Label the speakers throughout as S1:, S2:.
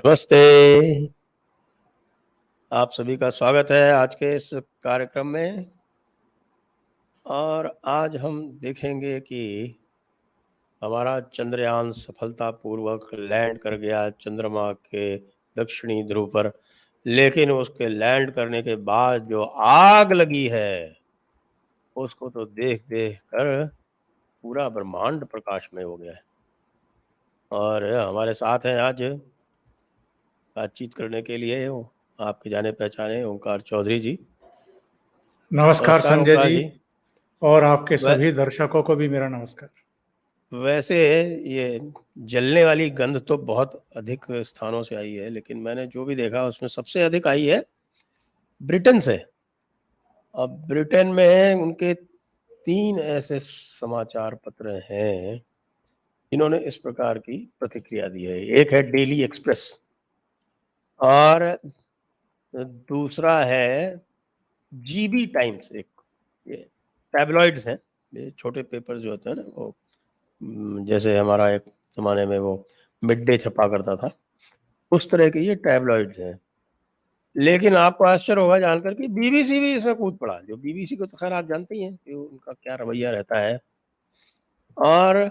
S1: नमस्ते। आप सभी का स्वागत है आज के इस कार्यक्रम में। और आज हम देखेंगे कि हमारा चंद्रयान सफलतापूर्वक लैंड कर गया चंद्रमा के दक्षिणी ध्रुव पर, लेकिन उसके लैंड करने के बाद जो आग लगी है उसको तो देख देख कर पूरा ब्रह्मांड प्रकाशमय हो गया है। और हमारे साथ हैं आज बातचीत करने के लिए आपके जाने पहचाने ओंकार चौधरी जी।
S2: नमस्कार
S1: नमस्कार
S2: संजय
S1: ओंकार
S2: जी,
S1: जी।
S2: और आपके
S1: वै,
S2: सभी दर्शकों को भी मेरा नमस्कार।
S1: वैसे ये जलने वाली गंध तो बहुत अधिक स्थानों से आई है, लेकिन मैंने जो भी देखा उसमें सबसे अधिक आई है ब्रिटेन से। अब ब्रिटेन में उनके 3 ऐसे समाचार पत्र हैं जिन्होंने इस प्रकार की प्रतिक्रिया दी है। एक है डेली एक्सप्रेस और दूसरा है जीबी टाइम्स। एक ये टैबलॉइड्स हैं, ये छोटे पेपर जो होते हैं ना, वो जैसे हमारा एक जमाने में वो मिड डे छपा करता था, उस तरह के ये टैबलॉइड्स हैं। लेकिन आपको आश्चर्य होगा जानकर कि बीबीसी भी इसमें कूद पड़ा। जो बीबीसी को तो खैर आप जानते ही हैं कि उनका क्या रवैया रहता है। और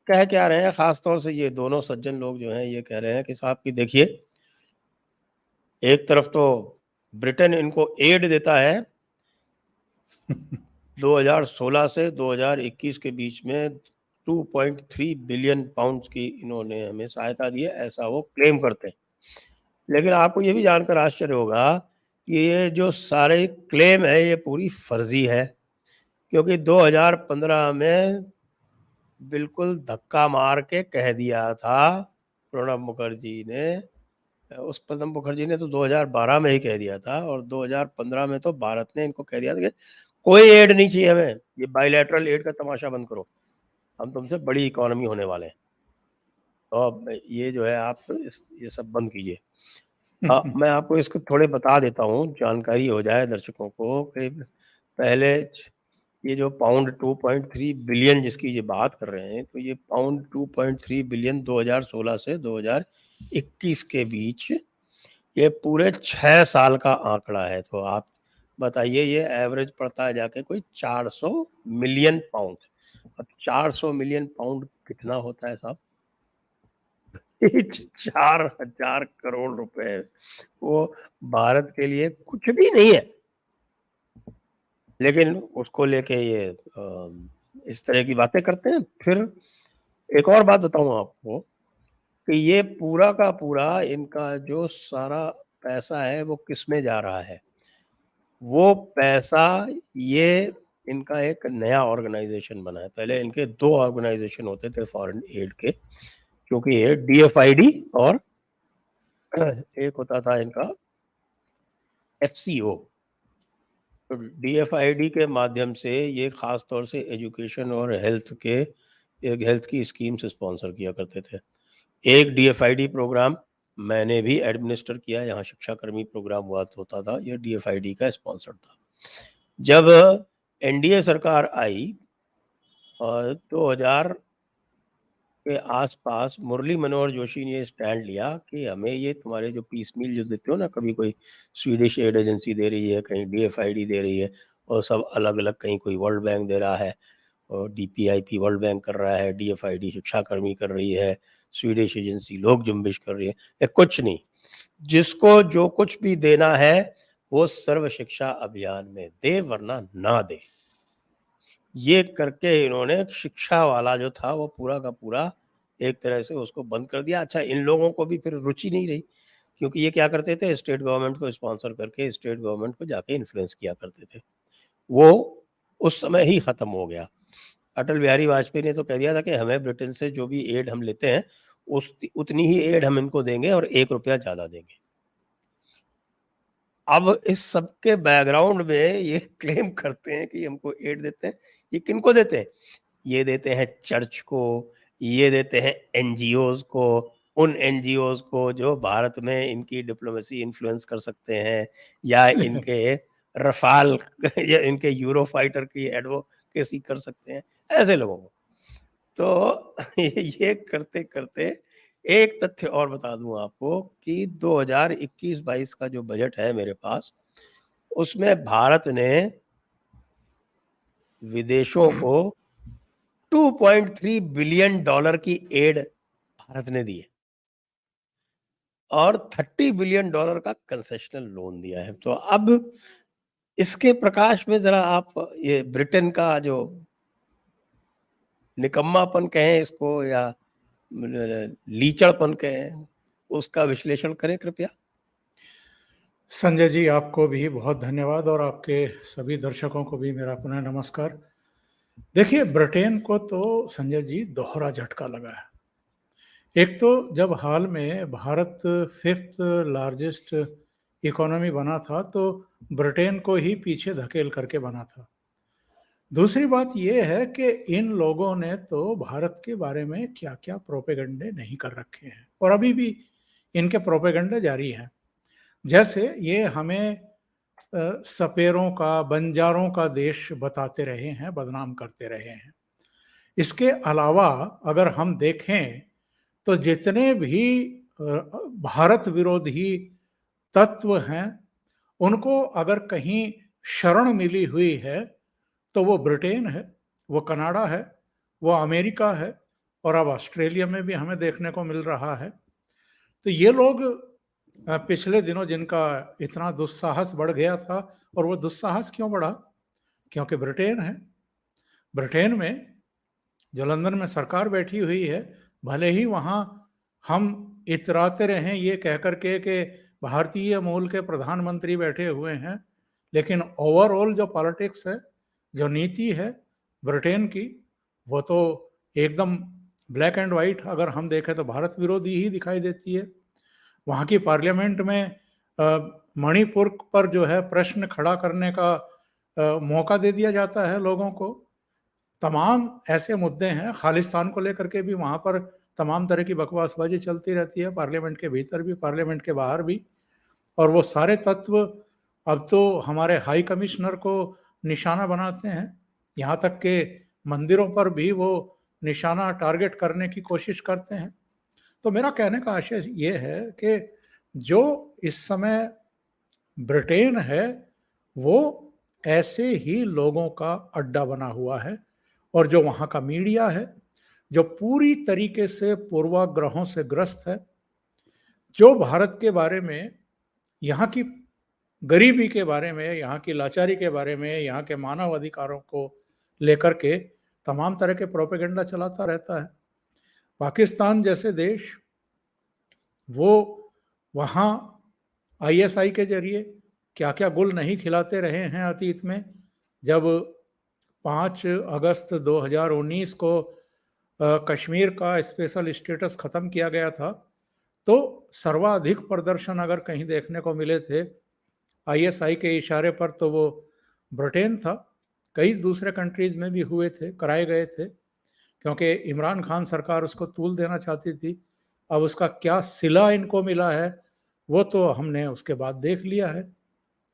S1: कह क्या रहे हैं, खास तौर से ये दोनों सज्जन लोग जो हैं ये कह रहे हैं कि साहब की देखिए, एक तरफ तो ब्रिटेन इनको एड देता है 2016 से 2021 के बीच में 2.3 बिलियन पाउंड्स की इन्होंने हमें सहायता दी है, ऐसा वो क्लेम करते हैं। लेकिन आपको ये भी जानकर आश्चर्य होगा कि ये जो सारे क्लेम है ये पूरी फर्जी है, क्योंकि 2015 में बिल्कुल धक्का मार के कह दिया था प्रणब मुखर्जी ने। उस प्रणब मुखर्जी ने तो 2012 में ही कह दिया था, और 2015 में तो भारत ने इनको कह दिया था कि कोई एड नहीं चाहिए हमें, ये बायलैटरल एड का तमाशा बंद करो, हम तुमसे बड़ी इकोनॉमी होने वाले हैं। तो अब ये जो है आप ये सब बंद कीजिए। मैं आपको इसको थोड़े बता देता हूँ, जानकारी हो जाए दर्शकों को कि पहले ये जो पाउंड 2.3 बिलियन जिसकी ये बात कर रहे हैं, तो ये पाउंड 2.3 बिलियन 2016 से 2021 के बीच ये पूरे 6 साल का आंकड़ा है। तो आप बताइए, ये एवरेज पड़ता है जाके कोई 400 मिलियन पाउंड। अब 400 मिलियन पाउंड कितना होता है साहब? 4,000 करोड़ रुपए। वो भारत के लिए कुछ भी नहीं है, लेकिन उसको लेके ये इस तरह की बातें करते हैं। फिर एक और बात बताऊं आपको कि ये पूरा का पूरा इनका जो सारा पैसा है वो किस में जा रहा है। वो पैसा ये इनका एक नया ऑर्गेनाइजेशन बना है। पहले इनके 2 ऑर्गेनाइजेशन होते थे फॉरेन एड के, क्योंकि ये डीएफआईडी और एक होता था इनका एफसीओ। तो डीएफआईडी के माध्यम से ये खास तौर से एजुकेशन और हेल्थ की स्कीम्स स्पॉन्सर किया करते थे। एक डीएफआईडी प्रोग्राम मैंने भी एडमिनिस्टर किया, यहाँ शिक्षाकर्मी प्रोग्राम हुआ होता था, ये डीएफआईडी का स्पॉन्सर था। जब एनडीए सरकार आई और 2000 के आसपास मुरली मनोहर जोशी ने ये स्टैंड लिया कि हमें ये तुम्हारे जो पीस मील जो देते हो ना, कभी कोई स्वीडिश एड एजेंसी दे रही है, कहीं डीएफआईडी दे रही है, और सब अलग अलग, कहीं कोई वर्ल्ड बैंक दे रहा है और डीपीआईपी वर्ल्ड बैंक कर रहा है, डीएफआईडी शिक्षाकर्मी कर रही है, स्वीडिश एजेंसी लोक जुम्बिश कर रही है। ये कुछ नहीं, जिसको जो कुछ भी देना है वो सर्व शिक्षा अभियान में दे, वरना ना दे। ये करके इन्होंने शिक्षा वाला जो था वो पूरा का पूरा एक तरह से उसको बंद कर दिया। अच्छा, इन लोगों को भी फिर रुचि नहीं रही, क्योंकि ये क्या करते थे, स्टेट गवर्नमेंट को स्पॉन्सर करके स्टेट गवर्नमेंट को जाके इन्फ्लुएंस किया करते थे। वो उस समय ही खत्म हो गया। अटल बिहारी वाजपेयी ने तो कह दिया था कि हमें ब्रिटेन से जो भी एड हम लेते हैं उतनी ही एड हम इनको देंगे और 1 रुपया ज्यादा देंगे। अब इस सब के बैकग्राउंड में ये क्लेम करते हैं कि हमको एड देते हैं। ये किनको देते हैं? ये देते हैं चर्च को, ये देते हैं एनजीओज को, उन एनजीओज को जो भारत में इनकी डिप्लोमेसी इन्फ्लुएंस कर सकते हैं, या इनके रफाल या इनके यूरो फाइटर की एडवोकेसी कर सकते हैं, ऐसे लोगों को। तो ये करते करते एक तथ्य और बता दूं आपको कि 2021-22 का जो बजट है मेरे पास, उसमें भारत ने विदेशों को 2.3 बिलियन डॉलर की एड भारत ने दी है और 30 बिलियन डॉलर का कंसेशनल लोन दिया है। तो अब इसके प्रकाश में जरा आप ये ब्रिटेन का जो निकम्मापन कहें इसको या लीचड़पन कहें, उसका विश्लेषण करें कृपया।
S2: संजय जी, आपको भी बहुत धन्यवाद और आपके सभी दर्शकों को भी मेरा पुनः नमस्कार। देखिए, ब्रिटेन को तो संजय जी दोहरा झटका लगा है। एक तो जब हाल में भारत 5th लार्जेस्ट इकोनॉमी बना था, तो ब्रिटेन को ही पीछे धकेल करके बना था। दूसरी बात ये है कि इन लोगों ने तो भारत के बारे में क्या-क्या प्रोपेगेंडे नहीं कर रखे हैं और अभी भी इनके प्रोपेगेंडे जारी हैं। जैसे ये हमें सपेरों का, बंजारों का देश बताते रहे हैं, बदनाम करते रहे हैं। इसके अलावा अगर हम देखें तो जितने भी भारत विरोधी तत्व हैं, उनको अगर कहीं शरण मिली हुई है, तो वो ब्रिटेन है, वो कनाडा है, वो अमेरिका है और अब ऑस्ट्रेलिया में भी हमें देखने को मिल रहा है। तो ये लोग पिछले दिनों जिनका इतना दुस्साहस बढ़ गया था, और वो दुस्साहस क्यों बढ़ा? क्योंकि ब्रिटेन है। ब्रिटेन में जो लंदन में सरकार बैठी हुई है, भले ही वहाँ हम इतराते रहें ये कह कर के कि भारतीय मूल के प्रधानमंत्री बैठे हुए हैं, लेकिन ओवरऑल जो पॉलिटिक्स है, जो नीति है ब्रिटेन की, वो तो एकदम ब्लैक एंड व्हाइट अगर हम देखें तो भारत विरोधी ही दिखाई देती है। वहाँ की पार्लियामेंट में मणिपुर पर जो है प्रश्न खड़ा करने का मौका दे दिया जाता है लोगों को। तमाम ऐसे मुद्दे हैं, खालिस्तान को लेकर के भी वहाँ पर तमाम तरह की बकवासबाजी चलती रहती है, पार्लियामेंट के भीतर भी, पार्लियामेंट के बाहर भी। और वो सारे तत्व अब तो हमारे हाई कमिश्नर को निशाना बनाते हैं। यहाँ तक के मंदिरों पर भी वो निशाना टारगेट करने की कोशिश करते हैं। तो मेरा कहने का आशय ये है कि जो इस समय ब्रिटेन है, वो ऐसे ही लोगों का अड्डा बना हुआ है और जो वहाँ का मीडिया है, जो पूरी तरीके से पूर्वाग्रहों से ग्रस्त है, जो भारत के बारे में, यहाँ की गरीबी के बारे में, यहाँ की लाचारी के बारे में, यहाँ के मानव अधिकारों को लेकर के तमाम तरह के प्रोपेगेंडा चलाता रहता है। पाकिस्तान जैसे देश, वो वहाँ आईएसआई के जरिए क्या-क्या गुल नहीं खिलाते रहे हैं अतीत में। जब 5 अगस्त 2019 को कश्मीर का स्पेशल स्टेटस खत्म किया गया था, तो सर्वाधिक प्रदर्शन अगर कहीं देखने को मिले थे आईएसआई के इशारे पर, तो वो ब्रिटेन था। कई दूसरे कंट्रीज में भी हुए थे, कराए गए थे, क्योंकि इमरान खान सरकार उसको तूल देना चाहती थी। अब उसका क्या सिला इनको मिला है, वो तो हमने उसके बाद देख लिया है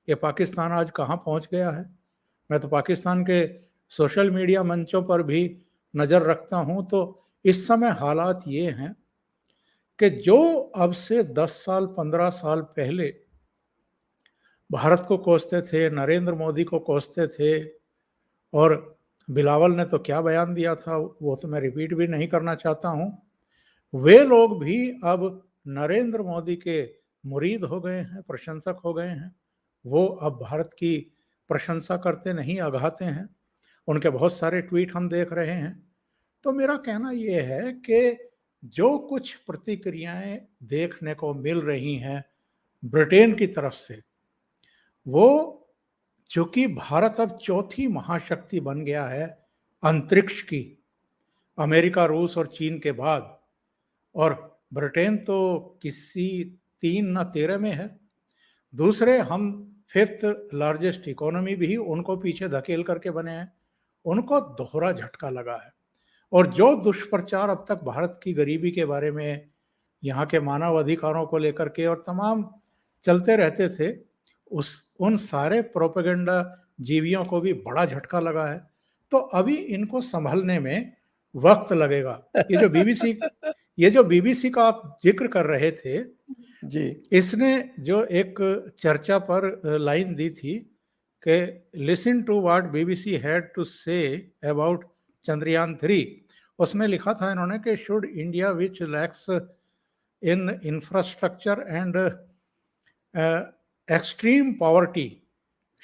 S2: कि पाकिस्तान आज कहाँ पहुँच गया है। मैं तो पाकिस्तान के सोशल मीडिया मंचों पर भी नज़र रखता हूँ, तो इस समय हालात ये हैं कि जो अब से 10 साल, 15 साल पहले भारत को कोसते थे, नरेंद्र मोदी को कोसते थे, और बिलावल ने तो क्या बयान दिया था, वो तो मैं रिपीट भी नहीं करना चाहता हूँ। वे लोग भी अब नरेंद्र मोदी के मुरीद हो गए हैं, प्रशंसक हो गए हैं। वो अब भारत की प्रशंसा करते नहीं, अघाते हैं। उनके बहुत सारे ट्वीट हम देख रहे हैं। तो मेरा कहना ये है कि जो कुछ प्रतिक्रियाएं देखने को मिल रही हैं ब्रिटेन की तरफ से, वो चूंकि भारत अब चौथी महाशक्ति बन गया है अंतरिक्ष की, अमेरिका, रूस और चीन के बाद, और ब्रिटेन तो किसी 3 न 13 में है। दूसरे हम 5th लार्जेस्ट इकोनॉमी भी उनको पीछे धकेल करके बने हैं। उनको दोहरा झटका लगा है और जो दुष्प्रचार अब तक भारत की गरीबी के बारे में, यहाँ के मानव अधिकारों को लेकर के और तमाम चलते रहते थे, उन सारे प्रोपेगेंडा जीवियों को भी बड़ा झटका लगा है। तो अभी इनको संभलने में वक्त लगेगा। ये जो बीबीसी ये जो बीबीसी का आप जिक्र कर रहे थे,
S1: जी,
S2: इसने जो एक चर्चा पर लाइन दी थी कि listen to what BBC had to say about Chandrayaan 3, उसमें लिखा था इन्होंने कि should India which lacks in infrastructure and extreme poverty,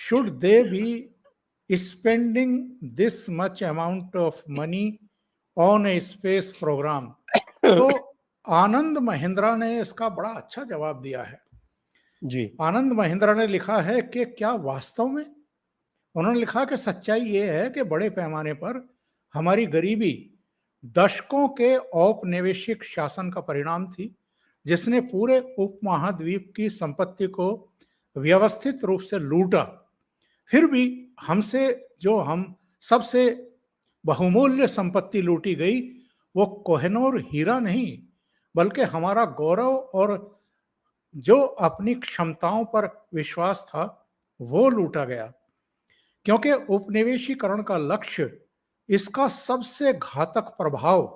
S2: should they be spending this much amount of money on a space program? तो आनंद महिंद्रा ने इसका बड़ा अच्छा जवाब दिया है।
S1: जी,
S2: आनंद महिंद्रा ने लिखा है कि क्या वास्तव में, उन्होंने लिखा कि सच्चाई ये है कि बड़े पैमाने पर हमारी गरीबी दशकों के औपनिवेशिक शासन का परिणाम थी, जिसने पूरे उपमहाद्वीप की संपत्ति को व्यवस्थित रूप से लूटा। फिर भी हमसे जो हम सबसे बहुमूल्य संपत्ति लूटी गई, वो कोहिनूर हीरा नहीं, बल्कि हमारा गौरव और जो अपनी क्षमताओं पर विश्वास था, वो लूटा गया। क्योंकि उपनिवेशीकरण का लक्ष्य, इसका सबसे घातक प्रभाव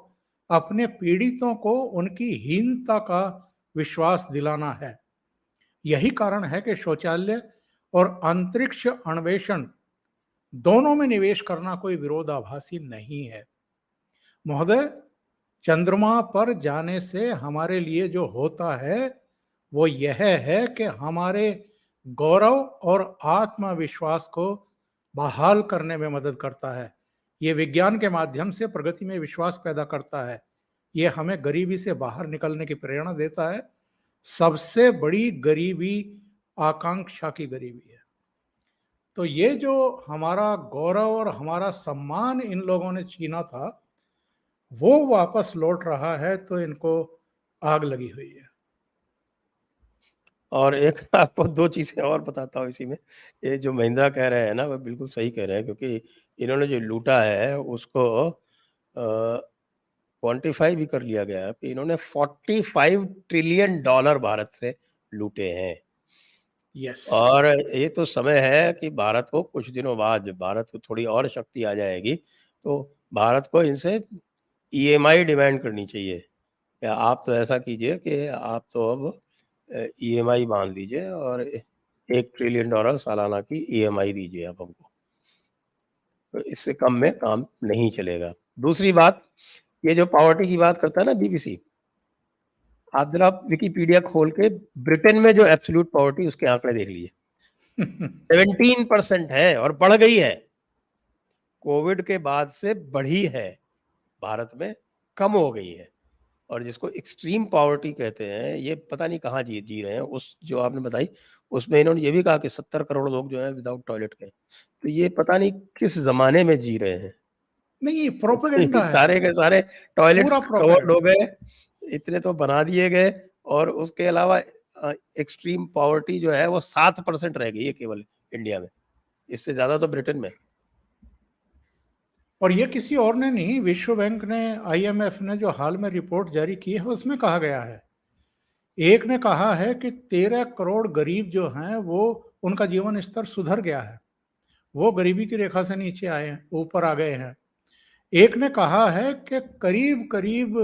S2: अपने पीड़ितों को उनकी हीनता का विश्वास दिलाना है। यही कारण है कि शौचालय और अंतरिक्ष अन्वेषण दोनों में निवेश करना कोई विरोधाभासी नहीं है। महोदय, चंद्रमा पर जाने से हमारे लिए जो होता है वो यह है कि हमारे गौरव और आत्मविश्वास को बहाल करने में मदद करता है। ये विज्ञान के माध्यम से प्रगति में विश्वास पैदा करता है। ये हमें गरीबी से बाहर निकलने की प्रेरणा देता है। सबसे बड़ी गरीबी आकांक्षा की गरीबी है। तो ये जो हमारा गौरव और हमारा सम्मान इन लोगों ने छीना था, वो वापस लौट रहा है, तो इनको आग लगी हुई है।
S1: और एक आपको 2 चीज़ें और बताता हूँ इसी में। ये जो महिंद्रा कह रहे हैं ना, वो बिल्कुल सही कह रहे हैं, क्योंकि इन्होंने जो लूटा है उसको क्वांटिफ़ाई भी कर लिया गया है कि इन्होंने $45 ट्रिलियन भारत से लूटे हैं।
S2: यस।
S1: और ये तो समय है कि भारत को कुछ दिनों बाद, जब भारत को थोड़ी और शक्ति आ जाएगी, तो भारत को इनसे ईएमआई डिमांड करनी चाहिए। या आप तो ऐसा कीजिए कि आप तो अब ईएमआई बाँध लीजिए और $1 ट्रिलियन सालाना की ईएमआई दीजिए आप हमको। तो इससे कम में काम नहीं चलेगा। दूसरी बात, ये जो पॉवर्टी की बात करता है ना बीबीसी, आप ज़रा विकिपीडिया खोल के ब्रिटेन में जो एब्सोल्यूट पॉवर्टी, उसके आंकड़े देख लीजिए। 17% है और बढ़ गई है। कोविड के बाद से बढ़ी है, भारत में कम हो गई है। और जिसको एक्सट्रीम पॉवर्टी कहते हैं, ये पता नहीं कहाँ जी रहे हैं। उस जो आपने बताई, उसमें इन्होंने ये भी कहा कि 70 करोड़ लोग जो हैं विदाउट टॉयलेट के। तो ये पता नहीं किस ज़माने में जी रहे हैं।
S2: नहीं, ये प्रोपेगेंडा है,
S1: सारे के सारे टॉयलेट्स
S2: पूरा
S1: कवर्ड हो
S2: प्रोपेगेंडा।
S1: गए, इतने तो बना दिए गए। और उसके अलावा एक्सट्रीम पॉवर्टी जो है वो 7% रह गई है केवल इंडिया में। इससे ज़्यादा तो ब्रिटेन में।
S2: और ये किसी और ने नहीं, विश्व बैंक ने, आईएमएफ ने जो हाल में रिपोर्ट जारी की है, उसमें कहा गया है। एक ने कहा है कि 13 करोड़ गरीब जो हैं, वो उनका जीवन स्तर सुधर गया है, वो गरीबी की रेखा से नीचे आए हैं, ऊपर आ गए हैं। एक ने कहा है कि करीब करीब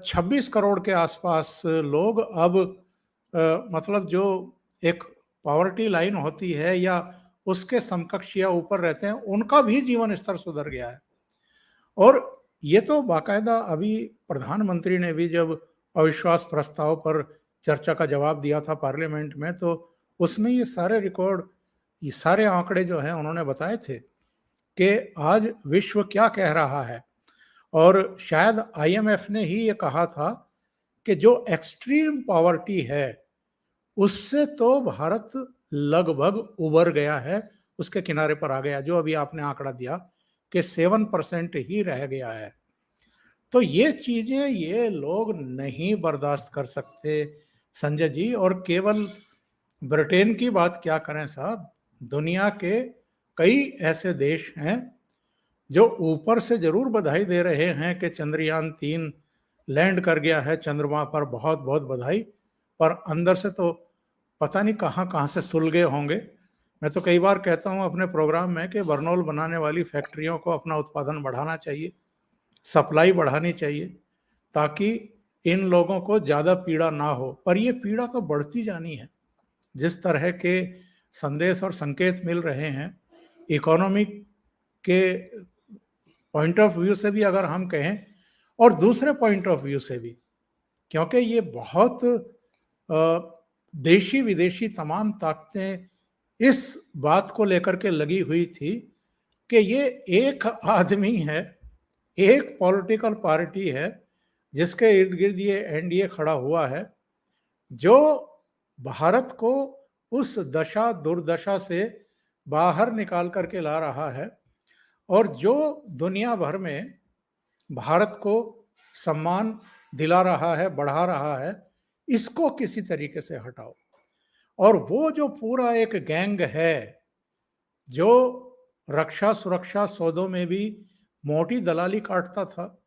S2: 26 करोड़ के आसपास लोग अब मतलब जो एक पॉवर्टी लाइन होती है या उसके समकक्ष या ऊपर रहते हैं, उनका भी जीवन स्तर सुधर गया है। और ये तो बाकायदा अभी प्रधानमंत्री ने भी जब अविश्वास प्रस्ताव पर चर्चा का जवाब दिया था पार्लियामेंट में, तो उसमें ये सारे रिकॉर्ड, ये सारे आंकड़े जो हैं उन्होंने बताए थे कि आज विश्व क्या कह रहा है। और शायद आईएमएफ ने ही ये कहा था कि जो एक्सट्रीम पॉवर्टी है, उससे तो भारत लगभग उबर गया है, उसके किनारे पर आ गया। जो अभी आपने आंकड़ा दिया कि 7% ही रह गया है। तो ये चीजें ये लोग नहीं बर्दाश्त कर सकते संजय जी। और केवल ब्रिटेन की बात क्या करें साहब, दुनिया के कई ऐसे देश हैं जो ऊपर से जरूर बधाई दे रहे हैं कि चंद्रयान 3 लैंड कर गया है चंद्रमा पर, बहुत बहुत बधाई, पर अंदर से तो पता नहीं कहाँ कहाँ से सुलगे होंगे। मैं तो कई बार कहता हूँ अपने प्रोग्राम में कि बर्नौल बनाने वाली फैक्ट्रियों को अपना उत्पादन बढ़ाना चाहिए, सप्लाई बढ़ानी चाहिए, ताकि इन लोगों को ज्यादा पीड़ा ना हो, पर ये पीड़ा तो बढ़ती जानी है। जिस तरह के संदेश और संकेत मिल रहे हैं इकोनॉमिक के पॉइंट ऑफ व्यू से भी अगर हम कहें, और दूसरे पॉइंट ऑफ व्यू से भी, क्योंकि ये बहुत देशी विदेशी तमाम ताकतें इस बात को लेकर के लगी हुई थी कि ये एक आदमी है, एक पॉलिटिकल पार्टी है जिसके इर्द गिर्द ये एनडीए खड़ा हुआ है, जो भारत को उस दशा दुर्दशा से बाहर निकाल करके ला रहा है, और जो दुनिया भर में भारत को सम्मान दिला रहा है, बढ़ा रहा है, इसको किसी तरीके से हटाओ। और वो जो पूरा एक गैंग है जो रक्षा सुरक्षा सौदों में भी मोटी दलाली काटता था,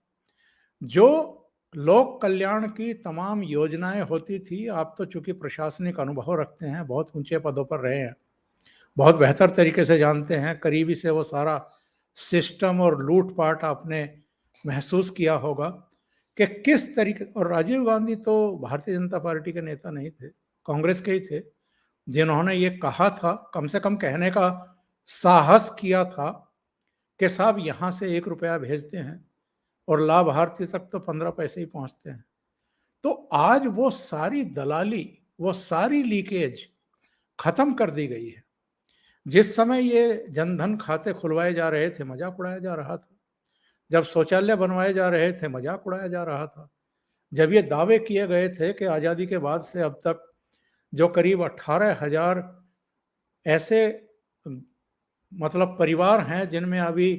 S2: जो लोक कल्याण की तमाम योजनाएं होती थी, आप तो चूंकि प्रशासनिक अनुभव रखते हैं, बहुत ऊंचे पदों पर रहे हैं, बहुत बेहतर तरीके से जानते हैं, करीबी से वो सारा सिस्टम और लूटपाट आपने महसूस किया होगा कि किस तरीके। और राजीव गांधी तो भारतीय जनता पार्टी के नेता नहीं थे, कांग्रेस के ही थे, जिन्होंने ये कहा था, कम से कम कहने का साहस किया था कि साहब यहां से 1 रुपया भेजते हैं और लाभार्थी तक तो 15 पैसे ही पहुंचते हैं। तो आज वो सारी दलाली, वो सारी लीकेज खत्म कर दी गई है। जिस समय ये जनधन खाते खुलवाए जा रहे थे, मजाक उड़ाया जा रहा था। जब शौचालय बनवाए जा रहे थे, मजाक उड़ाया जा रहा था। जब ये दावे किए गए थे कि आज़ादी के बाद से अब तक जो करीब 18,000 ऐसे मतलब परिवार हैं जिनमें अभी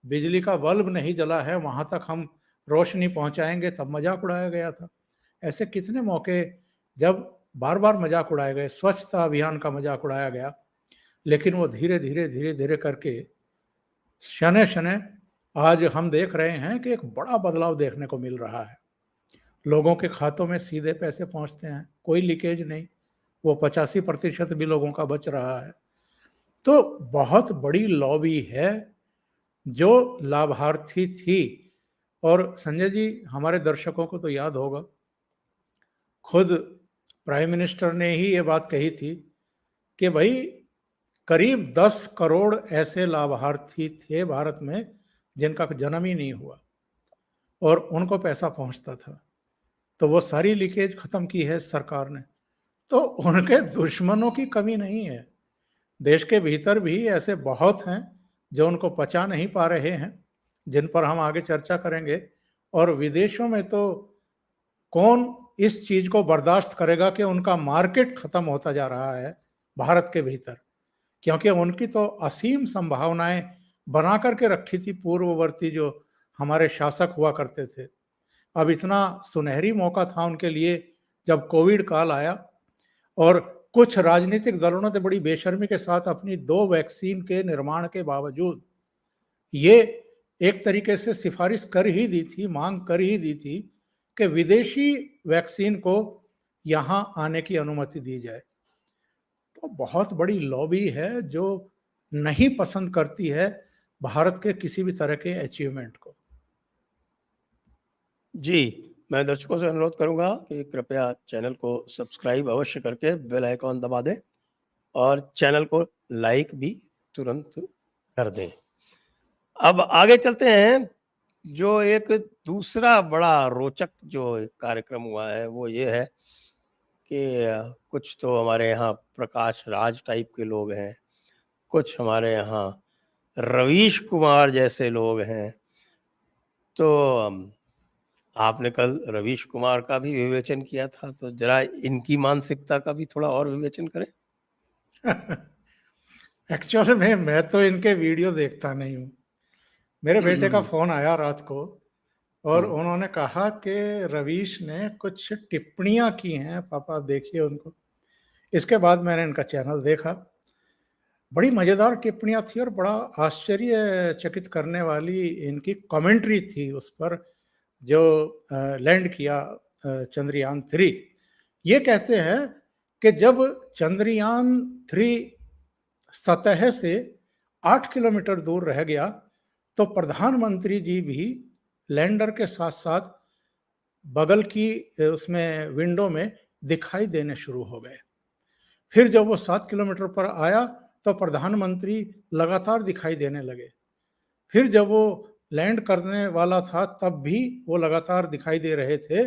S2: बिजली का बल्ब नहीं जला है, वहां तक हम रोशनी पहुंचाएंगे, तब मजाक उड़ाया गया था। ऐसे कितने मौके जब बार बार मजाक उड़ाए गए, स्वच्छता अभियान का मजाक उड़ाया गया, लेकिन वो धीरे धीरे धीरे धीरे करके शने शने आज हम देख रहे हैं कि एक बड़ा बदलाव देखने को मिल रहा है। लोगों के खातों में सीधे पैसे पहुंचते हैं, कोई लीकेज नहीं, वो 85% भी लोगों का बच रहा है। तो बहुत बड़ी लॉबी है जो लाभार्थी थी। और संजय जी, हमारे दर्शकों को तो याद होगा, खुद प्राइम मिनिस्टर ने ही ये बात कही थी कि भाई करीब 10 करोड़ ऐसे लाभार्थी थे भारत में जिनका जन्म ही नहीं हुआ और उनको पैसा पहुंचता था। तो वो सारी लीकेज खत्म की है सरकार ने। तो उनके दुश्मनों की कमी नहीं है। देश के भीतर भी ऐसे बहुत हैं जो उनको पचा नहीं पा रहे हैं, जिन पर हम आगे चर्चा करेंगे। और विदेशों में तो कौन इस चीज को बर्दाश्त करेगा कि उनका मार्केट खत्म होता जा रहा है भारत के भीतर, क्योंकि उनकी तो असीम संभावनाएं बना करके रखी थी पूर्ववर्ती जो हमारे शासक हुआ करते थे। अब इतना सुनहरी मौका था उनके लिए जब कोविड काल आया और कुछ राजनीतिक दलों ने तो बड़ी बेशर्मी के साथ अपनी 2 वैक्सीन के निर्माण के बावजूद ये एक तरीके से सिफारिश कर ही दी थी, मांग कर ही दी थी कि विदेशी वैक्सीन को यहां आने की अनुमति दी जाए। तो बहुत बड़ी लॉबी है जो नहीं पसंद करती है भारत के किसी भी तरह के अचीवमेंट को।
S1: जी, मैं दर्शकों से अनुरोध करूंगा कि कृपया चैनल को सब्सक्राइब अवश्य करके बेल आइकॉन दबा दें और चैनल को लाइक भी तुरंत कर दें। अब आगे चलते हैं। जो एक दूसरा बड़ा रोचक जो कार्यक्रम हुआ है वो ये है कि कुछ तो हमारे यहाँ प्रकाश राज टाइप के लोग हैं, कुछ हमारे यहाँ रवीश कुमार जैसे लोग हैं। तो आपने कल रवीश कुमार का भी विवेचन किया था, तो जरा इनकी मानसिकता का भी थोड़ा और विवेचन करें।
S2: एक्चुअल में मैं तो इनके वीडियो देखता नहीं हूँ। मेरे बेटे का फोन आया रात को और उन्होंने कहा कि रवीश ने कुछ टिप्पणियां की हैं, पापा देखिए उनको। इसके बाद मैंने इनका चैनल देखा, बड़ी मजेदार टिप्पणियां थी और बड़ा आश्चर्यचकित करने वाली इनकी कमेंट्री थी उस पर जो लैंड किया चंद्रयान 3। ये कहते हैं कि जब चंद्रयान 3 सतह से 8 किलोमीटर दूर रह गया तो प्रधानमंत्री जी भी लैंडर के साथ साथ बगल की उसमें विंडो में दिखाई देने शुरू हो गए। फिर जब वो 7 किलोमीटर पर आया तो प्रधानमंत्री लगातार दिखाई देने लगे। फिर जब वो लैंड करने वाला था तब भी वो लगातार दिखाई दे रहे थे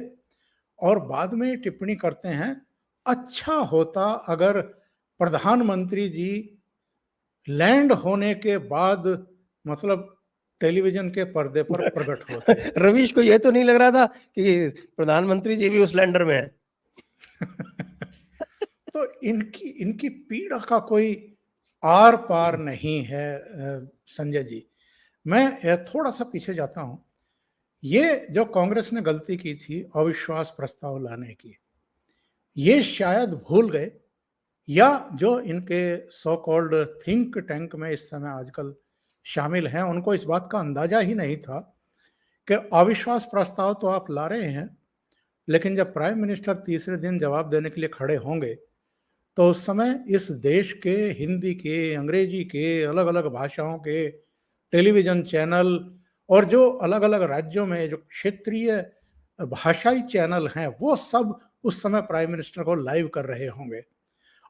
S2: और बाद में टिप्पणी करते हैं, अच्छा होता अगर प्रधानमंत्री जी लैंड होने के बाद मतलब टेलीविजन के पर्दे पर प्रकट होते।
S1: रवीश को ये तो नहीं लग रहा था कि प्रधानमंत्री जी भी उस लैंडर में हैं?
S2: तो इनकी इनकी पीड़ा का कोई आर पार नहीं है संजय जी। मैं थोड़ा सा पीछे जाता हूं। ये जो कांग्रेस ने गलती की थी अविश्वास प्रस्ताव लाने की, ये शायद भूल गए या जो इनके सो कॉल्ड थिंक टैंक में इस समय आजकल शामिल हैं उनको इस बात का अंदाजा ही नहीं था कि अविश्वास प्रस्ताव तो आप ला रहे हैं, लेकिन जब प्राइम मिनिस्टर तीसरे दिन जवाब देने के लिए खड़े होंगे तो उस समय इस देश के हिंदी के, अंग्रेजी के, अलग-अलग भाषाओं के टेलीविज़न चैनल और जो अलग-अलग राज्यों में जो क्षेत्रीय भाषाई चैनल हैं, वो सब उस समय प्राइम मिनिस्टर को लाइव कर रहे होंगे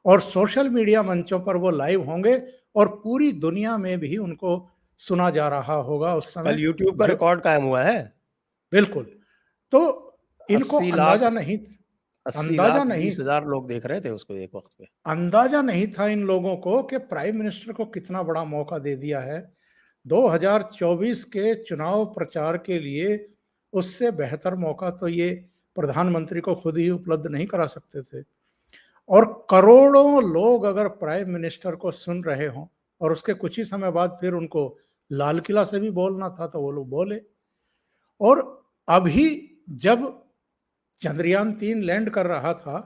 S2: और सोशल मीडिया मंचों पर वो लाइव होंगे और पूरी दुनिया में भी उनको सुना जा रहा होगा उस
S1: कल
S2: समय।
S1: यूट्यूब का
S2: जो
S1: रिकॉर्ड कायम हुआ है।
S2: बिल्कुल, तो इनको
S1: 80 लाख
S2: अंदाजा नहीं
S1: 20,000 लोग देख रहे थे उसको एक वक्त पे।
S2: अंदाजा नहीं था इन लोगों को कि प्राइम मिनिस्टर को कितना बड़ा मौका दे दिया है। 2024 के चुनाव प्रचार के लिए उससे बेहतर मौका तो ये प्रधानमंत्री को खुद ही उपलब्ध नहीं करा सकते थे और करोड़ों लोग अगर प्राइम मिनिस्टर को सुन रहे हों और उसके कुछ ही समय बाद फिर उनको लाल किला से भी बोलना था तो वो लोग बोले। और अभी जब चंद्रयान-3 लैंड कर रहा था,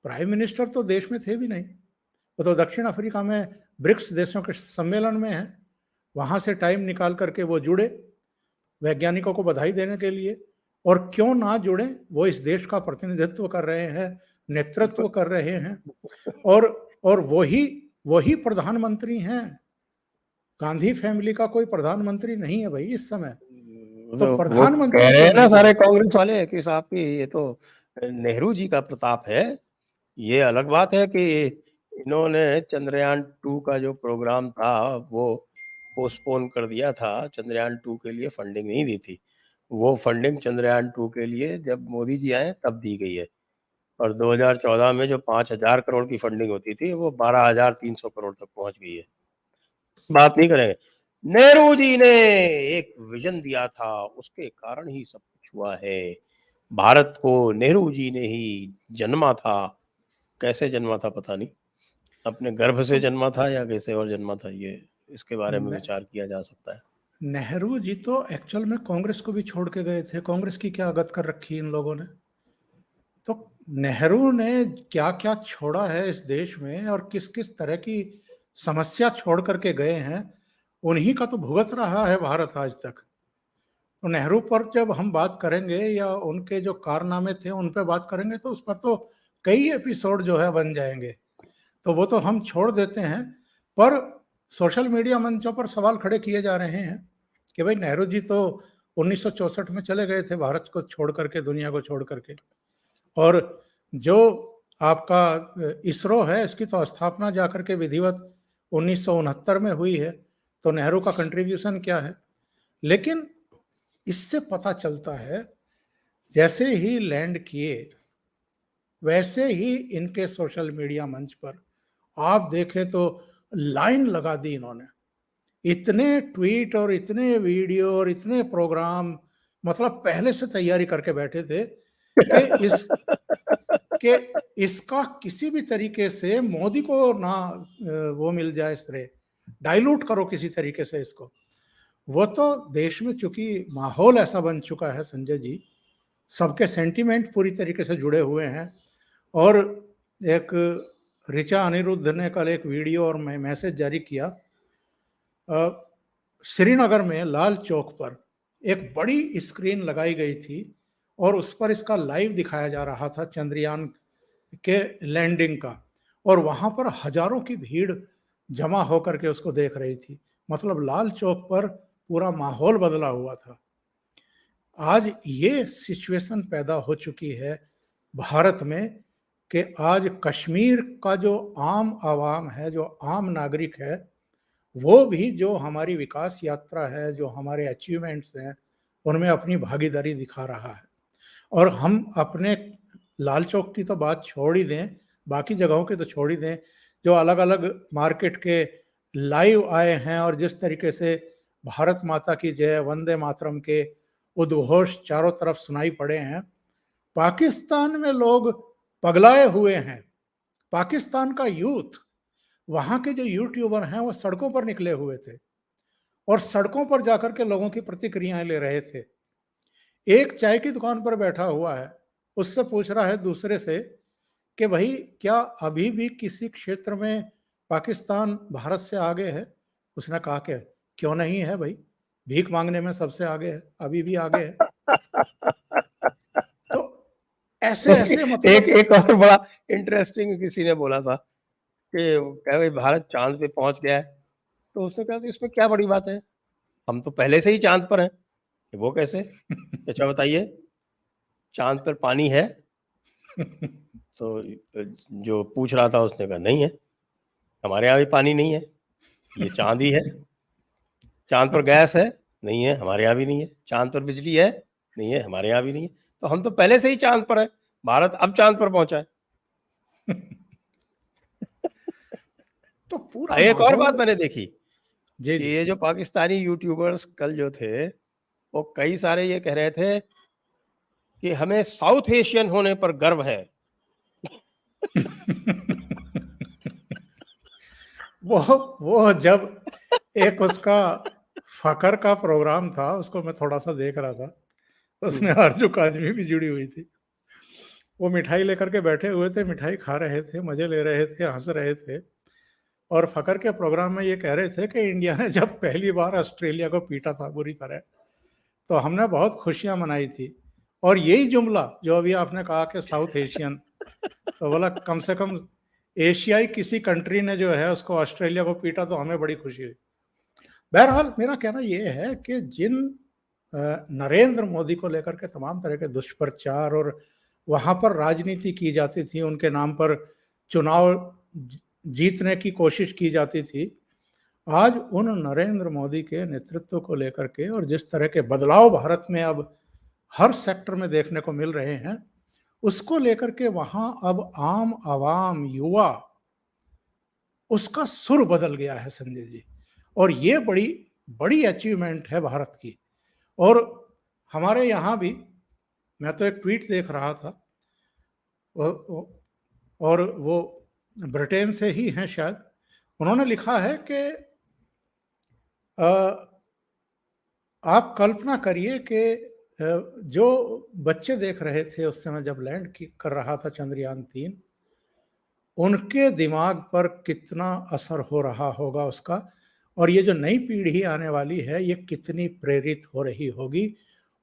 S2: प्राइम मिनिस्टर तो देश में थे भी नहीं। वो तो दक्षिण अफ्रीका में ब्रिक्स देशों के सम्मेलन में हैं। वहाँ से टाइम निकाल कर के वो जुड़े, वैज्ञानिकों को बधाई देने के लिए। और क्यों ना जुड़ें, वो इस देश का प्रतिनिधित्व कर रहे हैं, नेतृत्व कर रहे हैं और वही वही प्रधानमंत्री हैं। गांधी फैमिली का कोई प्रधानमंत्री नहीं है भाई इस समय। तो
S1: तो वो कह
S2: प्रधानमंत्री
S1: रहे
S2: क्यों
S1: हैं ना
S2: नहीं
S1: सारे
S2: जुड़े?
S1: कांग्रेस वाले कि साहब की ये तो नेहरू जी का प्रताप है। ये अलग बात है कि इन्होंने चंद्रयान 2 का जो प्रोग्राम था वो पोस्टपोन कर दिया था। चंद्रयान 2 के लिए फंडिंग नहीं दी थी। वो फंडिंग चंद्रयान 2 के लिए जब मोदी जी आए तब दी गई है और 2014 में जो 5,000 करोड़ की फंडिंग होती थी वो 12,300 करोड़ तक पहुंच गई है। बात नहीं करेंगे। नेहरू जी ने एक विजन दिया था, उसके कारण ही सब कुछ हुआ है। भारत को नेहरू जी ने ही जन्मा था। कैसे जन्मा था पता नहीं। अपने गर्भ से जन्मा था या कैसे और जन्मा था, ये इसके बारे में
S2: न
S1: विचार किया जा सकता है।
S2: नेहरू जी तो एक्चुअल में कांग्रेस को भी छोड़ के गए थे। कांग्रेस की क्या आगत कर रखी इन लोगों ने? तो नेहरू ने क्या-क्या छोड़ा है इस देश में और किस-किस तरह की समस्या छोड़ कर के गए हैं, उन्हीं का तो भुगत रहा है भारत आज तक। तो नेहरू पर जब हम बात करेंगे या उनके जो कारनामे थे उन पे बात करेंगे तो उस पर तो कई एपिसोड जो है बन जाएँगे। तो वो तो हम छोड़ देते हैं, पर सोशल मीडिया मंचों पर सवाल खड़े किए जा रहे हैं कि भाई नेहरू जी तो 1964 में चले गए थे भारत को छोड़ करके, दुनिया को छोड़ करके। और जो आपका इसरो है, इसकी तो स्थापना जाकर के विधिवत 1969 में हुई है, तो नेहरू का कंट्रीब्यूशन क्या है? लेकिन इससे पता चलता है, जैसे ही लैंड किए, वैसे ही इनके सोशल मीडिया मंच पर आप देखें तो लाइन लगा दी इन्होंने। इतने ट्वीट और इतने वीडियो और इतने प्रोग्राम मतलब पहले से तैयारी करके बैठे थे कि इस कि इसका किसी भी तरीके से मोदी को ना वो मिल जाए श्रेय, डाइल्यूट करो किसी तरीके से इसको। वो तो देश में चूंकि माहौल ऐसा बन चुका है संजय जी, सबके सेंटिमेंट पूरी तरीके से जुड़े हुए हैं और एक ऋचा अनिरुद्ध ने कल एक वीडियो और मैसेज जारी किया। श्रीनगर में लाल चौक पर एक बड़ी स्क्रीन लगाई गई थी और उस पर इसका लाइव दिखाया जा रहा था चंद्रयान के लैंडिंग का और वहां पर हजारों की भीड़ जमा होकर के उसको देख रही थी। मतलब लाल चौक पर पूरा माहौल बदला हुआ था। आज ये सिचुएशन पैदा हो चुकी है भारत में कि आज कश्मीर का जो आम आवाम है, जो आम नागरिक है, वो भी जो हमारी विकास यात्रा है, जो हमारे अचीवमेंट्स हैं, उनमें अपनी भागीदारी दिखा रहा है। और हम अपने लाल चौक की तो बात छोड़ ही दें, बाकी जगहों की तो छोड़ ही दें, जो अलग-अलग मार्केट के लाइव आए हैं और जिस तरीके से भारत माता की जय, वंदे मातरम के उद्घोष चारों तरफ सुनाई पड़े हैं। पाकिस्तान में लोग पगलाए हुए हैं। पाकिस्तान का यूथ, वहाँ के जो यूट्यूबर हैं वो सड़कों पर निकले हुए थे और सड़कों पर जाकर के लोगों की प्रतिक्रियाएं ले रहे थे। एक चाय की दुकान पर बैठा हुआ है, उससे पूछ रहा है दूसरे से कि भाई क्या अभी भी किसी क्षेत्र में पाकिस्तान भारत से आगे है? उसने कहा कि क्यों नहीं है भाई, भीख मांगने में सबसे आगे है, अभी भी आगे है। तो ऐसे-ऐसे
S1: एक
S2: मतलब
S1: एक और बड़ा इंटरेस्टिंग किसी ने बोला था कि क्या भाई भारत चाँद पे पहुँच गया है, तो उसने कहा कि इसमें क्या बड़ी बात है? हम तो पहले से ही चाँद पर हैं। कि वो कैसे? अच्छा बताइए, चाँद पर पानी है? तो जो पूछ रहा था उसने कहा नहीं है, हमारे यहाँ भी पानी नहीं है, ये चाँद ही है। चाँद पर गैस है? नहीं है, हमारे यहाँ भी नहीं है। चाँद पर बिजली है? नहीं है, हमारे यहाँ भी नहीं है। तो हम तो पहले से ही चाँद पर हैं, भारत अब चाँद पर पहुँचा है।
S2: तो पूरा
S1: एक और बात
S2: माहौल
S1: मैंने देखी
S2: जी,
S1: कि
S2: जी।
S1: ये जो पाकिस्तानी यूट्यूबर्स कल जो थे, वो कई सारे ये कह रहे थे कि हमें साउथ एशियन होने पर गर्व है।
S2: वो जब एक उसका फ़कर का प्रोग्राम था, उसको मैं थोड़ा-सा देख रहा था। उसमें
S1: हुँ।
S2: आरज़ू काज़मी भी जुड़ी हुई थी। वो मिठाई लेकर के बैठे हुए थे, मिठाई खा रहे थे, मज़े ले रहे थे, हँस रहे थे और फ़कर के प्रोग्राम में ये कह रहे थे कि इंडिया ने जब पहली बार ऑस्ट्रेलिया को पीटा था बुरी तरह, तो हमने बहुत खुशियाँ मनाई थी। और यही जुमला जो अभी आपने कहा कि साउथ एशियन, तो बोला कम से कम एशियाई किसी कंट्री ने जो है उसको ऑस्ट्रेलिया को पीटा तो हमें बड़ी खुशी हुई। बहरहाल मेरा कहना ये है कि जिन नरेंद्र मोदी को लेकर के तमाम तरह के दुष्प्रचार और वहाँ पर राजनीति की जाती थी, उनके नाम पर चुनाव जीतने की कोशिश की जाती थी, आज उन नरेंद्र मोदी के नेतृत्व को लेकर के और जिस तरह के बदलाव भारत में अब हर सेक्टर में देखने को मिल रहे हैं, उसको लेकर के वहाँ अब आम आवाम, युवा, उसका सुर बदल गया है संजय जी। और ये बड़ी बड़ी अचीवमेंट है भारत की। और हमारे यहाँ भी मैं तो एक ट्वीट देख रहा था, और वो ब्रिटेन से ही हैं शायद। उन्होंने लिखा है कि आप कल्पना करिए कि जो बच्चे देख रहे थे उस समय जब लैंड कर रहा था चंद्रयान 3, उनके दिमाग पर कितना असर हो रहा होगा उसका, और ये जो नई पीढ़ी आने वाली है ये कितनी प्रेरित हो रही होगी,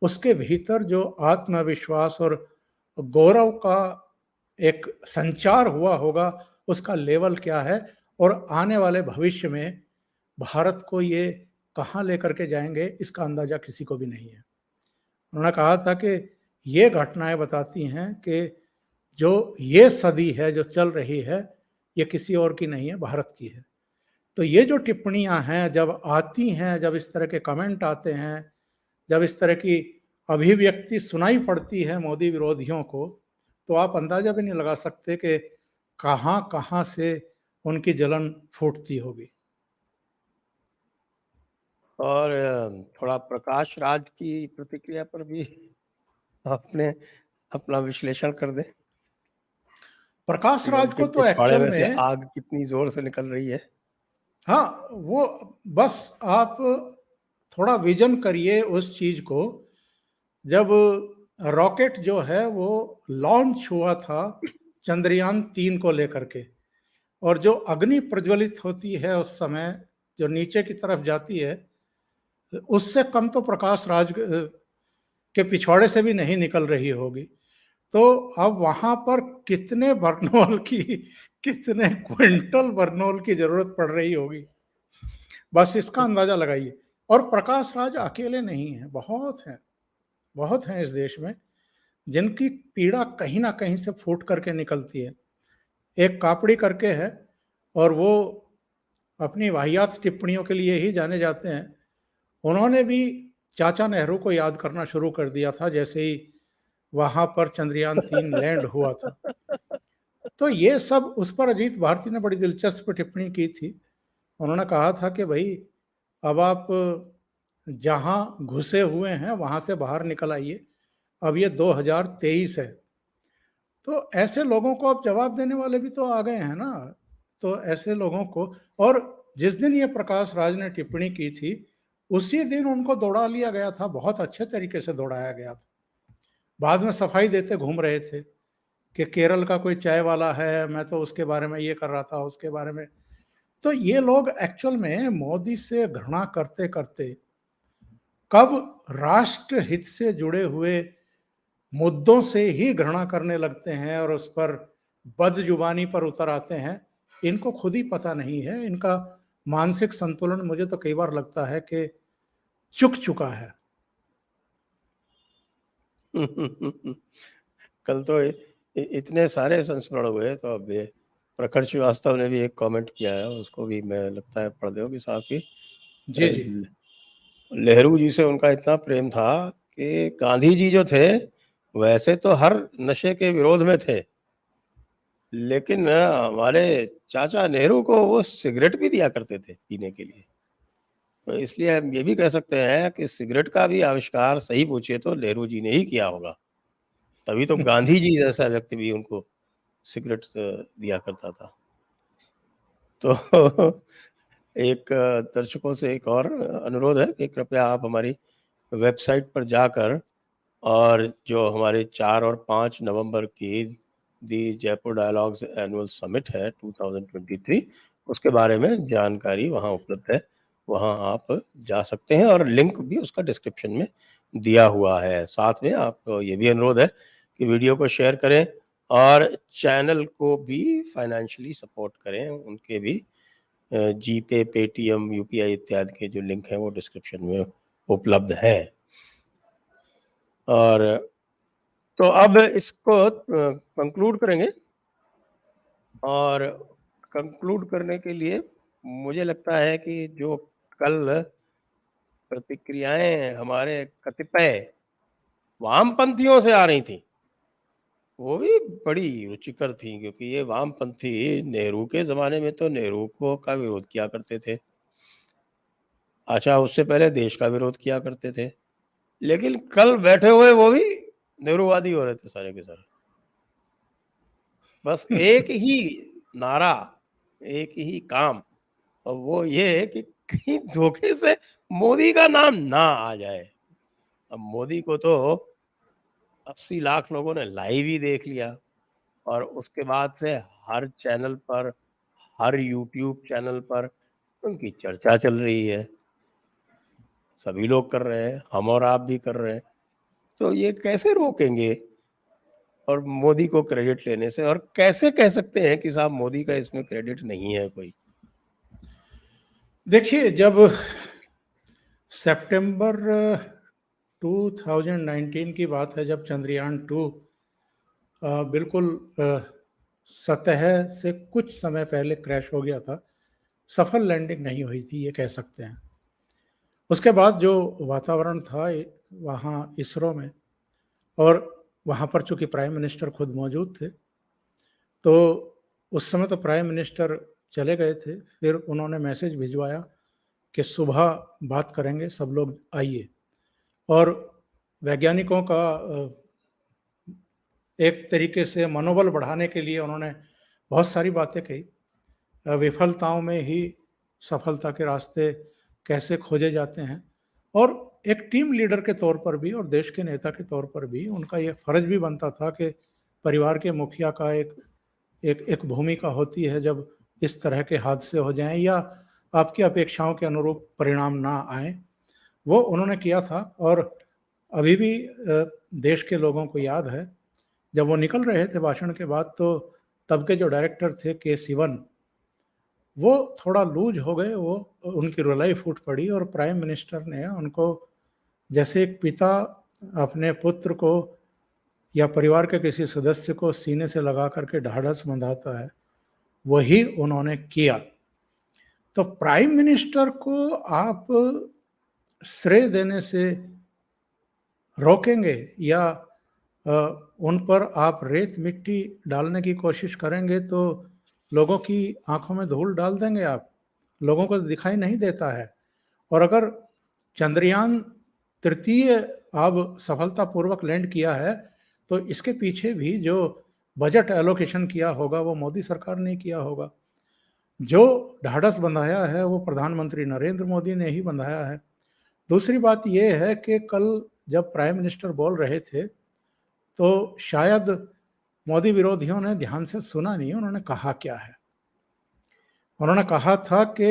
S2: उसके भीतर जो आत्मविश्वास और गौरव का एक संचार हुआ होगा, उसका लेवल क्या है और आने वाले भविष्य में भारत को ये कहाँ लेकर के जाएंगे, इसका अंदाजा किसी को भी नहीं है। उन्होंने कहा था कि ये घटनाएं बताती हैं कि जो ये सदी है जो चल रही है, ये किसी और की नहीं है, भारत की है। तो ये जो टिप्पणियां हैं जब आती हैं, जब इस तरह के कमेंट आते हैं, जब इस तरह की अभिव्यक्ति सुनाई पड़ती है मोदी विरोधियों को, तो आप अंदाजा भी नहीं लगा सकते कि कहाँ-कहाँ से उनकी जलन फूटती होगी।
S1: और थोड़ा प्रकाश राज की प्रतिक्रिया पर भी आपने अपना विश्लेषण कर दें
S2: प्रकाश
S1: कि
S2: राज
S1: उनके
S2: को तो
S1: पिछवाड़े
S2: एक्चुअल
S1: में से
S2: में
S1: आग कितनी ज़ोर से निकल रही है।
S2: हाँ, वो बस आप थोड़ा विज़न करिए उस चीज़ को, जब रॉकेट जो है वो लॉन्च हुआ था चंद्रयान 3 को लेकर के, और जो अग्नि प्रज्वलित होती है उस समय, जो नीचे की तरफ जाती है, उससे कम तो प्रकाश राज के पिछवाड़े से भी नहीं निकल रही होगी। तो अब वहाँ पर कितने बर्नौल की, कितने क्विंटल बर्नौल की ज़रूरत पड़ रही होगी, बस इसका अंदाज़ा लगाइए। और प्रकाश राज अकेले नहीं हैं, बहुत हैं। बहुत हैं इस देश में, जिनकी पीड़ा कहीं न कहीं से फूट करके निकलती है। एक कापड़ी करके है और वो अपनी वाहियात टिप्पणियों के लिए ही जाने जाते हैं। उन्होंने भी चाचा नेहरू को याद करना शुरू कर दिया था, जैसे ही वहाँ पर चंद्रयान-3 लैंड हुआ था। तो ये सब उस पर अजीत भारती ने बड़ी दिलचस्प टिप्पणी की थी। उन्होंने कहा था कि भई अब आप जहाँ घुसे हुए हैं, वहाँ से बाहर निकल आइए। अब ये 2023 है। तो ऐसे लोगों को अब जवाब देने वाले भी तो आ गए हैं ना। तो ऐसे लोगों को, और जिस दिन ये प्रकाश राज ने टिप्पणी की थी, उसी दिन उनको दौड़ा लिया गया था, बहुत अच्छे तरीके से दौड़ाया गया था। बाद में सफाई देते घूम रहे थे कि केरल का कोई चाय वाला है, मैं तो उसके बारे में ये कर रहा था, उसके बारे में। तो ये लोग एक्चुअल में मोदी से घृणा करते-करते कब राष्ट्र हित से जुड़े हुए मुद्दों से ही घृणा करने लगते हैं और उस पर बदजुबानी पर उतर आते हैं, इनको खुद ही पता नहीं है। इनका मानसिक संतुलन, मुझे तो कई बार लगता है कि चूक चुका है।
S1: कल तो इतने सारे संस्मरण हुए, तो अब ये प्रखर श्रीवास्तव ने भी एक कमेंट किया है, उसको भी मैं लगता है पढ़ दोगे साहब की।
S2: जी, जी।
S1: नेहरू जी से उनका इतना प्रेम था कि गांधी जी जो थे वैसे तो हर नशे के विरोध में थे, लेकिन हमारे चाचा नेहरू को वो सिगरेट भी दिया करते थे पीने के लिए। तो इसलिए हम ये भी कह सकते हैं कि सिगरेट का भी आविष्कार सही पूछिए तो नेहरू जी ने ही किया होगा। तभी तो गांधी जी जैसा व्यक्ति भी उनको सिगरेट दिया करता था। तो एक दर्शकों से एक और अनुरोध है कि कृपया आप हमारी वेबसाइट पर जाकर और जो हमारे 4 और 5 नवंबर की दी जयपुर डायलॉग्स एनुअल समिट है 2023, उसके बारे में जानकारी वहाँ उपलब्ध है। वहाँ आप जा सकते हैं और लिंक भी उसका डिस्क्रिप्शन में दिया हुआ है। साथ में आपको ये भी अनुरोध है कि वीडियो को शेयर करें और चैनल को भी फाइनेंशियली सपोर्ट करें। उनके भी जीपे, पेटीएम, यूपीआई इत्यादि के जो लिंक हैं वो डिस्क्रिप्शन में उपलब्ध हैं। और तो अब इसको कंक्लूड करेंगे, और कंक्लूड करने के लिए मुझे लगता है कि जो कल प्रतिक्रियाएं हमारे कतिपय वामपंथियों से आ रही थी, वो भी बड़ी रुचिकर थी, क्योंकि ये वामपंथी नेहरू के ज़माने में तो नेहरू को का विरोध किया करते थे। अच्छा, उससे पहले देश का विरोध किया करते थे। लेकिन कल बैठे हुए वो भी नेहरूवादी हो रहे थे सारे के सारे। बस एक ही नारा, एक ही काम, और वो ये है कि कहीं धोखे से मोदी का नाम ना आ जाए। अब मोदी को तो 80 लाख लोगों ने लाइव ही देख लिया, और उसके बाद से हर चैनल पर, हर यूट्यूब चैनल पर उनकी चर्चा चल रही है। सभी लोग कर रहे हैं, हम और आप भी कर रहे हैं। तो ये कैसे रोकेंगे और मोदी को क्रेडिट लेने से, और कैसे कह सकते हैं कि साहब मोदी का इसमें क्रेडिट नहीं है कोई?
S2: देखिए, जब सितंबर 2019 की बात है, जब चंद्रयान-2 बिल्कुल सतह से कुछ समय पहले क्रैश हो गया था। सफल लैंडिंग नहीं हुई थी, ये कह सकते हैं। उसके बाद जो वातावरण था वहाँ इसरो में, और वहाँ पर चूँकि प्राइम मिनिस्टर खुद मौजूद थे, तो उस समय तो प्राइम मिनिस्टर चले गए थे। फिर उन्होंने मैसेज भिजवाया कि सुबह बात करेंगे, सब लोग आइए। और वैज्ञानिकों का एक तरीके से मनोबल बढ़ाने के लिए उन्होंने बहुत सारी बातें कही। विफलताओं में ही सफलता के रास्ते कैसे खोजे जाते हैं, और एक टीम लीडर के तौर पर भी और देश के नेता के तौर पर भी उनका ये फर्ज भी बनता था कि परिवार के मुखिया का एक एक एक भूमिका होती है जब इस तरह के हादसे हो जाएं या आपकी अपेक्षाओं के अनुरूप परिणाम ना आए, वो उन्होंने किया था। और अभी भी देश के लोगों को याद है, जब वो निकल रहे थे भाषण के बाद, तो तब के जो डायरेक्टर थे के सिवन, वो थोड़ा लूज हो गए, वो उनकी रुलाई फूट पड़ी और प्राइम मिनिस्टर ने उनको जैसे एक पिता अपने पुत्र को या परिवार के किसी सदस्य को सीने से लगा करके ढाढ़स बंधाता है, वही उन्होंने किया। तो प्राइम मिनिस्टर को आप श्रेय देने से रोकेंगे या उन पर आप रेत मिट्टी डालने की कोशिश करेंगे तो लोगों की आंखों में धूल डाल देंगे आप। लोगों को दिखाई नहीं देता है। और अगर चंद्रयान तृतीय अब सफलतापूर्वक लैंड किया है तो इसके पीछे भी जो बजट एलोकेशन किया होगा वो मोदी सरकार ने किया होगा। जो ढाढ़स बंधाया है वो प्रधानमंत्री नरेंद्र मोदी ने ही बंधाया है। दूसरी बात यह है कि कल जब प्राइम मिनिस्टर बोल रहे थे तो शायद मोदी विरोधियों ने ध्यान से सुना नहीं। उन्होंने कहा क्या है? उन्होंने कहा था कि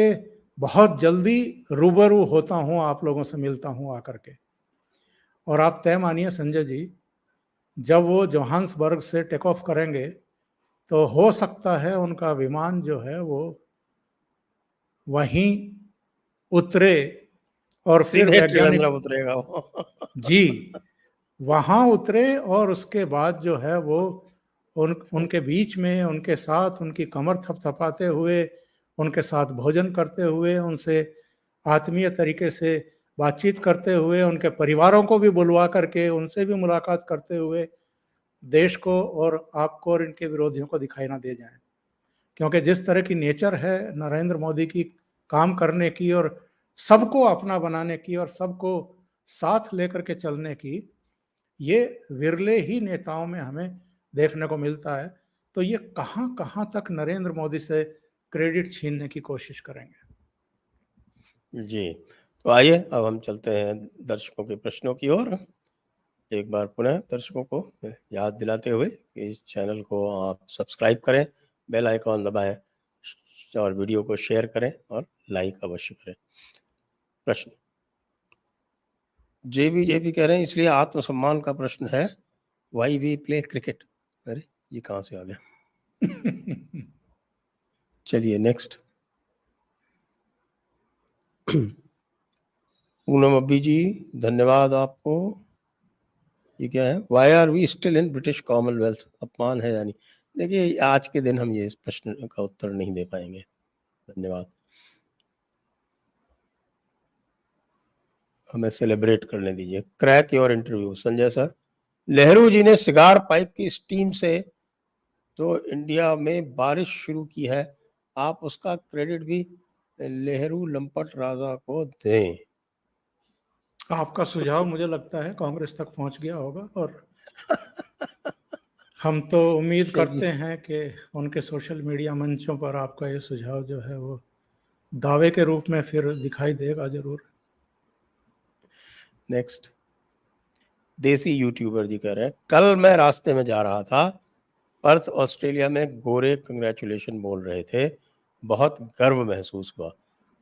S2: बहुत जल्दी रूबरू होता हूं, आप लोगों से मिलता हूं आकर के। और आप तय मानिए संजय जी, जब वो जोहान्सबर्ग से टेक ऑफ करेंगे तो हो सकता है उनका विमान जो है वो वहीं उतरे और फिर
S1: सीधे
S2: वैज्ञानिक
S1: त्रिवेंद्रम उतरेगा वो।
S2: जी वहां उतरे और उसके बाद जो है वो उनके बीच में, उनके साथ, उनकी कमर थपथपाते हुए, उनके साथ भोजन करते हुए, उनसे आत्मीय तरीके से बातचीत करते हुए, उनके परिवारों को भी बुलवा करके उनसे भी मुलाकात करते हुए देश को और आपको और इनके विरोधियों को दिखाई ना दे जाए। क्योंकि जिस तरह की नेचर है नरेंद्र मोदी की काम करने की और सबको अपना बनाने की और सबको साथ लेकर के चलने की, ये विरले ही नेताओं में हमें देखने को मिलता है। तो ये कहां कहां तक नरेंद्र मोदी से क्रेडिट छीनने की कोशिश करेंगे?
S1: जी, तो आइए अब हम चलते हैं दर्शकों के प्रश्नों की ओर। एक बार पुनः दर्शकों को याद दिलाते हुए कि इस चैनल को आप सब्सक्राइब करें, बेल आइकॉन दबाएं और वीडियो को शेयर करें और लाइक अवश्य करें। प्रश्न जेबी कह रहे हैं इसलिए आत्मसम्मान का प्रश्न है, वाई वी प्ले क्रिकेट। अरे ये कहाँ से आ गया? चलिए नेक्स्ट। पूनम अब्बी जी धन्यवाद आपको। ये क्या है? Why are we still in British Commonwealth? अपमान है यानी। देखिए आज के दिन हम ये इस प्रश्न का उत्तर नहीं दे पाएंगे। धन्यवाद। हमें सेलिब्रेट करने दीजिए। Crack your interview Sanjay sir. Nehru ji ने सिगार पाइप की स्टीम से तो इंडिया में बारिश शुरू की है, आप उसका क्रेडिट भी नेहरू लंपट राजा को दें।
S2: आपका सुझाव मुझे लगता है कांग्रेस तक पहुंच गया होगा और हम तो उम्मीद करते हैं कि उनके सोशल मीडिया मंचों पर आपका ये सुझाव जो है वो दावे के रूप में फिर दिखाई देगा जरूर।
S1: नेक्स्ट। देसी यूट्यूबर जी कह रहे हैं, कल मैं रास्ते में जा रहा था, पर्थ ऑस्ट्रेलिया में गोरे कंग्रेचुलेशन बोल रहे थे, बहुत गर्व महसूस हुआ,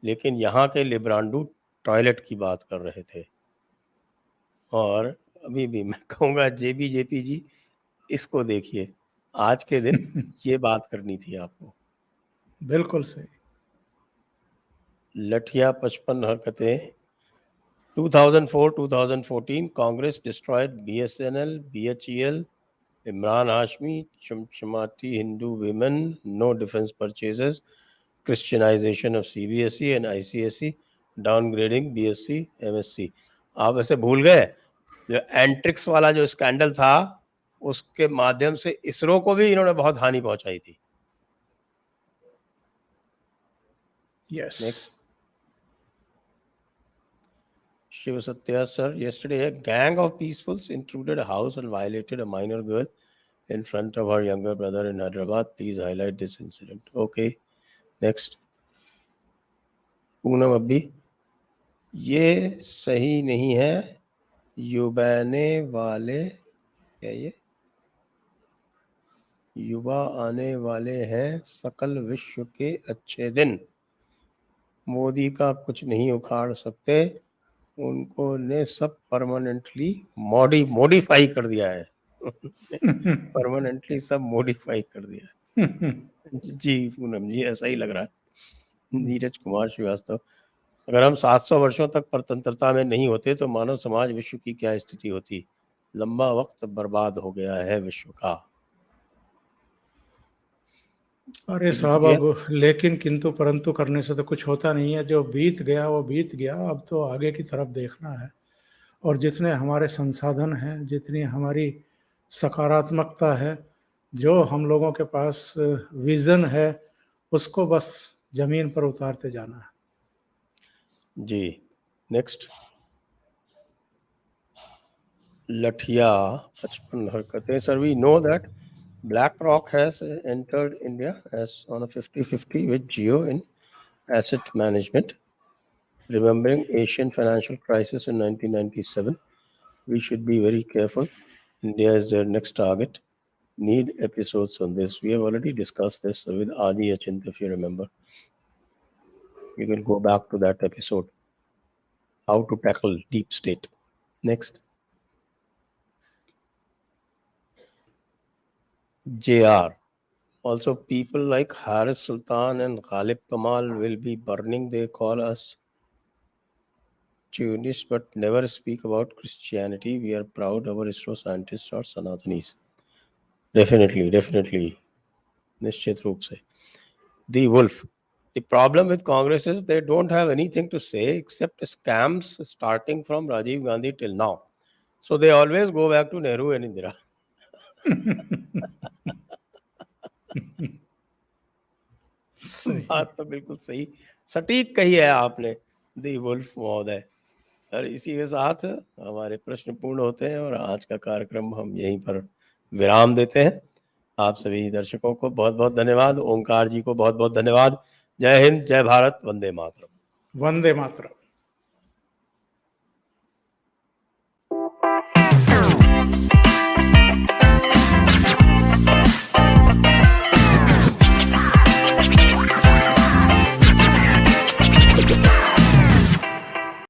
S1: लेकिन यहाँ के लिब्रांडू टॉयलेट की बात कर रहे थे। और अभी भी मैं कहूँगा जेपी जी इसको देखिए, आज के दिन ये बात करनी थी आपको।
S2: बिल्कुल सही।
S1: लठिया 55 हरकतें। 2004-2014 Congress destroyed BSNL, BHEL, Imran Hashmi, Chamchumati Hindu women, no defense purchases, Christianization of CBSE and ICSE, downgrading BSc, MSc। आप ऐसे भूल गए जो एंट्रिक्स वाला जो स्कैंडल था उसके माध्यम से इसरो को भी इन्होंने बहुत हानि पहुंचाई थी।
S2: Yes.
S1: Next. Shiva Satya sir, yesterday a gang of peacefuls intruded a house and violated a minor girl in front of her younger brother in Hyderabad. Please highlight this incident. Okay, next. Poonam अब्बी, ये सही नहीं है, युवाने वाले क्या ये युवा आने वाले हैं, सकल विश्व के अच्छे दिन, मोदी का कुछ नहीं उखाड़ सकते, उनको ने सब परमानेंटली मॉडिफाई कर दिया है। परमानेंटली सब मॉडिफाई कर दिया है। जी पूनम जी ऐसा ही लग रहा है। नीरज कुमार श्रीवास्तव, अगर हम 700 वर्षों तक परतंत्रता में नहीं होते तो मानव समाज विश्व की क्या स्थिति होती। लंबा वक्त बर्बाद हो गया है विश्व का।
S2: अरे
S1: बीत
S2: साहब,
S1: गया।
S2: अब लेकिन किंतु परंतु करने से तो कुछ होता नहीं है। जो बीत गया वो बीत गया, अब तो आगे की तरफ देखना है। और जितने हमारे संसाधन हैं, जितनी हमारी सकारात्मकता है, जो हम लोगों के पास विजन है, उसको बस जमीन पर उतारते जाना है।
S1: जी, नेक्स्ट। लठिया 55 हरकतें। Sir, we know that BlackRock has entered India as on a 50-50 with Jio in asset management. Remembering Asian financial crisis in 1997, we should be very careful. India is their next target. Need episodes on this. We have already discussed this with Adi Achint, if you remember. You can go back to that episode. How to tackle deep state. Next. JR. Also, people like Haris Sultan and Ghalib Kamal will be burning. They call us Tunis, but never speak about Christianity. We are proud our ISRO scientists are Sanatanis. Definitely. निश्चित रूप से. The Wolf. The problem with Congress is they don't have anything to say except scams starting from Rajiv Gandhi till now. So they always go back to Nehru and Indira. बात तो बिल्कुल सही, सटीक कही है आपने, दी वुल्फ महोदय। और इसी के साथ हमारे प्रश्न पूर्ण होते हैं और आज का कार्यक्रम हम यहीं पर विराम देते हैं। आप सभी दर्शकों को बहुत बहुत धन्यवाद। ओंकार जी को बहुत बहुत धन्यवाद। जय हिंद, जय भारत, वंदे मातरम।
S2: वंदे मातरम।